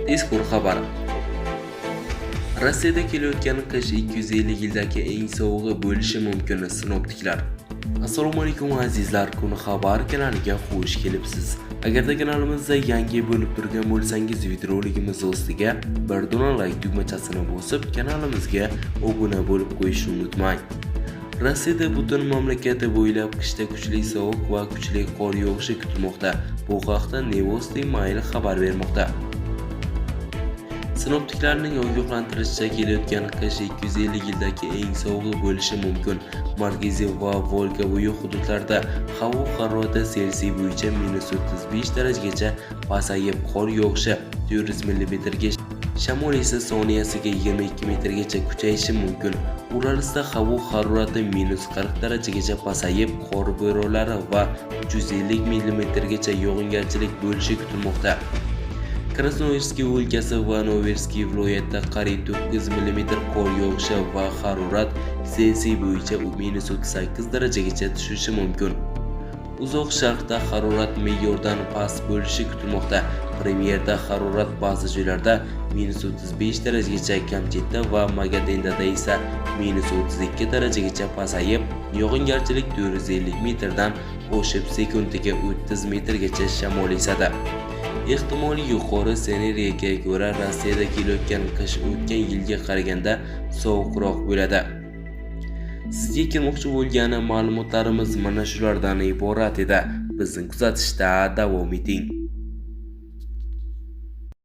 Tezkor xabar. Rossiyada kelayotgan qish 250 yildagi eng sovug'i bo'lishi mumkin sinoptiklar. Assalomu alaykum azizlar, kun xabar kanaliga xush kelibsiz. Agarda kanalimizda yangi bo'lib turgan bo'lsangiz, videoroligimiz ostiga bir dona like tugmachasini bosib, kanalimizga obuna bo'lib qo'yishni unutmang. Rossiyada butun mamlakat bo'ylab qishda kuchli sovuq va kuchli qor yog'ishi kutilmoqda. Bu haqda Novosti Mail xabar bermoqda. Sinoptiklarning ogohlantirishicha, kelayotgan qish 250 yildagi eng sovug'i bo'lishi mumkin. Markaziy va Volga-bo'yi hududlarda havo harorati Selsiy bo'yicha -35 darajagacha pasayib, qor yog'ishi 400 mm ga, shamol esa soniyasiga 22 metrgacha kuchayishi mumkin. Uralsda havo harorati -40 darajagacha pasayib, qor bo'ronlari va 350 mm gacha yog'ingarchilik bo'lishi kutilmoqda. Krasnoyarsk o'lkasi va Novossibirsk viloyatida qariyb 9 mm qor yog'ishi va harorat Selsiy bo'yicha -38 darajagacha tushishi mumkin. Uzoq Sharqda harorat me'yordan past bo'lishi kutilmoqda. Premyerda harorat ba'zi joylarda -35 darajagacha, Kamchatka va Magadendada esa -32 darajagacha pasayib, yog'ingarchilik 450 metrdan oshib, sekundiga 30 metrgacha shamol esadi. Ehtimoliy yuqori ssenariyga ko'ra Rossiyada kelayotgan qish o'tgan yilga qaraganda sovuqroq bo'ladi. Sizga kelmoqchi bo'lgan ma'lumotlarimiz mana shulardan iborat edi. Bizni kuzatishda davom eting.